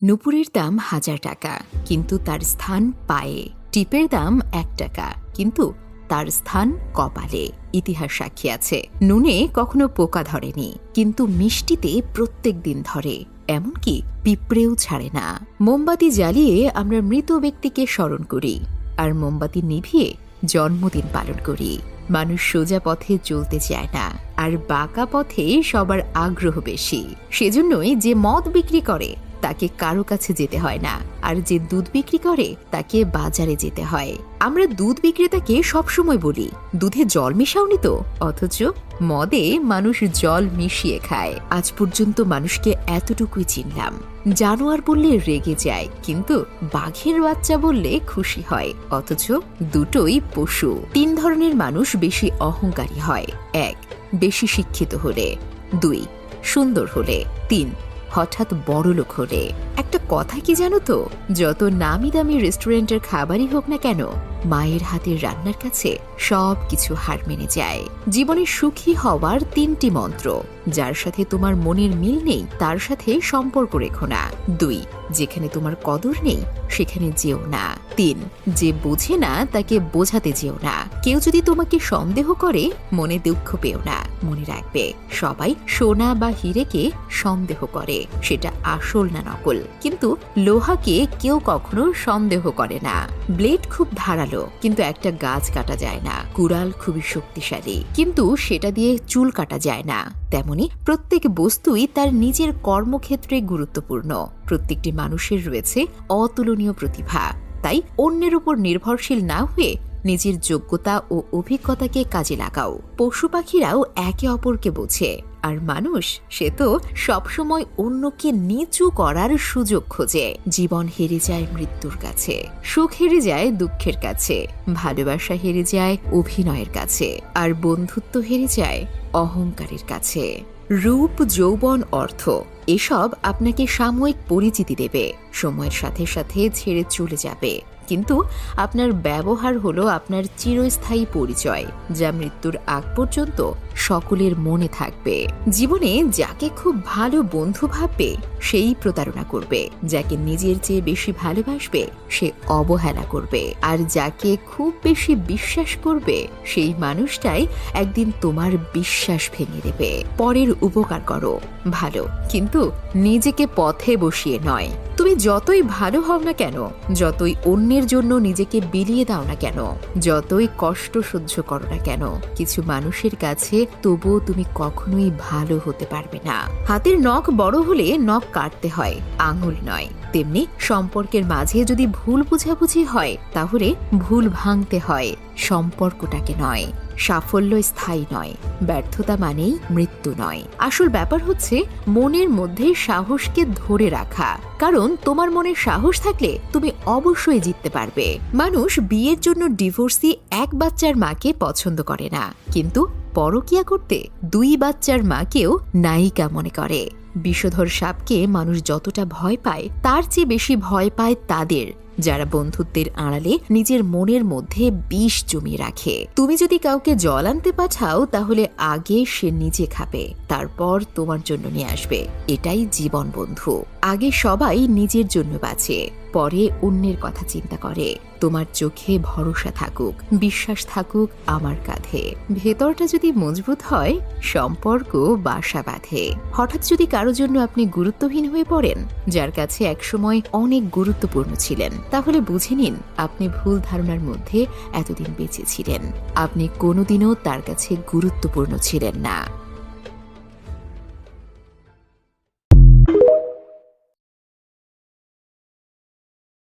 নুপুরের দাম ১,০০০ টাকা, কিন্তু তার স্থান পায়ে। টিপের দাম ১ টাকা, কিন্তু তার স্থান কপালে। ইতিহাস সাক্ষী আছে, নুনে কখনো পোকা ধরেনি, কিন্তু মিষ্টিতে প্রত্যেক দিন ধরে। এমনকি পিঁপড়েও ছাড়ে না। মোমবাতি জ্বালিয়ে আমরা মৃত ব্যক্তিকে স্মরণ করি, আর মোমবাতি নিভিয়ে জন্মদিন পালন করি। মানুষ সোজা পথে চলতে চায় না, আর বাঁকা পথে সবার আগ্রহ বেশি। সেজন্যই যে মদ বিক্রি করে তাকে কারো কাছে যেতে হয় না, আর যে দুধ বিক্রি করে তাকে বাজারে যেতে হয়। আমরা দুধ বিক্রেতাকে সবসময় বলি, দুধে জল মিশাওনি তো, অথচ মদে মানুষ জল মিশিয়ে খায়। আজ পর্যন্ত মানুষকে এতটুকুই চিনলাম, জানোয়ার বললে রেগে যায়, কিন্তু বাঘের বাচ্চা বললে খুশি হয়। অথচ দুটোই পশু। ৩ ধরনের মানুষ বেশি অহংকারী হয়। ১. বেশি শিক্ষিত হলে। ২. সুন্দর হলে। ৩. হঠাৎ বড়লোক হলে। একটা কথা কি জানো তো, যত নামি দামি রেস্টুরেন্টের খাবারই হোক না কেন, মায়ের হাতের রান্নার কাছে সব কিছু হার মেনে যায়। জীবনে সুখী হওয়ার ৩টি মন্ত্র। যার সাথে তোমার মনের মিল নেই তার সাথে সম্পর্ক রেখো না। ২. যেখানে তোমার কদর নেই সেখানে যেও না। ৩. যে বোঝে না তাকে বোঝাতে যেও না। কেউ যদি তোমাকে সন্দেহ করে মনে দুঃখ পেও না। মনে রাখবে, সবাই সোনা বা হীরেকে সন্দেহ করে, সেটা আসল না নকল। কিন্তু লোহাকে কেউ কখনো সন্দেহ করে না। ব্লেড খুব ধারালো, কিন্তু একটা গাছ কাটা যায় না। কুড়াল খুবই শক্তিশালী, কিন্তু সেটা দিয়ে চুল কাটা যায় না। তেমনি প্রত্যেক বস্তুই তার নিজের কর্মক্ষেত্রে গুরুত্বপূর্ণ। প্রত্যেকটি মানুষের রয়েছে অতুলনীয় প্রতিভা। তাই অন্যের উপর নির্ভরশীল না হয়ে নিজের যোগ্যতা ও অভিজ্ঞতাকে কাজে লাগাও। পশু পাখিরাও একে অপরকে বোঝে, আর মানুষ সে তো সবসময় অন্যকে নিচু করার সুযোগ খোঁজে। জীবন হেরে যায় মৃত্যুর কাছে, সুখ হেরে যায় দুঃখের কাছে, ভালোবাসা হেরে যায় অভিনয়ের কাছে, আর বন্ধুত্ব হেরে যায় অহংকারের কাছে। রূপ, যৌবন, অর্থ এসব আপনাকে সাময়িক পরিচিতি দেবে, সময়ের সাথে সাথে ছেড়ে চলে যাবে। কিন্তু আপনার ব্যবহার হলো আপনার চিরস্থায়ী পরিচয়, যা মৃত্যুর আগ পর্যন্ত সকলের মনে থাকবে। জীবনে যাকে খুব ভালো বন্ধু ভাববে সেই প্রতারণা করবে, যাকে নিজের চেয়ে বেশি ভালোবাসবে সে অবহেলা করবে, আর যাকে খুব বেশি বিশ্বাস করবে সেই মানুষটাই একদিন তোমার বিশ্বাস ভেঙে দেবে। পরের উপকার করো ভালো, কিন্তু নিজেকে পথে বসিয়ে নয়। তুমি যতই ভালো হও না কেন, যতই অন্যের জন্য নিজেকে বিলিয়ে দাও না কেন, যতই কষ্ট সহ্য করো না কেন, কিছু মানুষের কাছে তবুও তুমি কখনোই ভালো হতে পারবে না। হাতের নখ বড় হলে নখ কাটতে হয়, আঙুল নয়। তেমনি সম্পর্কের মাঝে যদি ভুল বুঝাবুঝি হয় তাহলে ভুল ভাঙতে হয়, সম্পর্কটাকে নয়। সাফল্য স্থায়ী নয়, ব্যর্থতা মানেই মৃত্যু নয়। আসল ব্যাপার হচ্ছে মনের মধ্যে সাহসকে ধরে রাখা, কারণ তোমার মনে সাহস থাকলে তুমি অবশ্যই জিততে পারবে। মানুষ বিয়ের জন্য ডিভোর্সি এক বাচ্চার মাকে পছন্দ করে না, কিন্তু পরকিয়া করতে 2 বাচ্চার মাকেও নায়িকা মনে করে। বিষধর সাপকে মানুষ যতটা ভয় পায় তার চেয়ে বেশি ভয় পায় তাদের যারা বন্ধুত্বের আড়ালে নিজের মনের মধ্যে বিষ জমিয়ে রাখে। তুমি যদি কাউকে জল আনতে পাঠাও তাহলে আগে সে নিজে খাবে, তারপর তোমার জন্য নিয়ে আসবে। এটাই জীবন বন্ধু। আগে সবাই নিজের জন্য বাঁচে, পরে অন্যের কথা চিন্তা করে। তোমার চোখে ভরসা থাকুক, বিশ্বাস থাকুক আমার কাঁধে। ভেতরটা যদি মজবুত হয় সম্পর্ক বাসা বাঁধে। হঠাৎ যদি কারো জন্য আপনি গুরুত্বহীন হয়ে পড়েন, যার কাছে একসময় অনেক গুরুত্বপূর্ণ ছিলেন, তাহলে বুঝে নিন আপনি ভুল ধারণার মধ্যে এতদিন বেঁচে ছিলেন। আপনি কোনোদিনও তার কাছে গুরুত্বপূর্ণ ছিলেন না।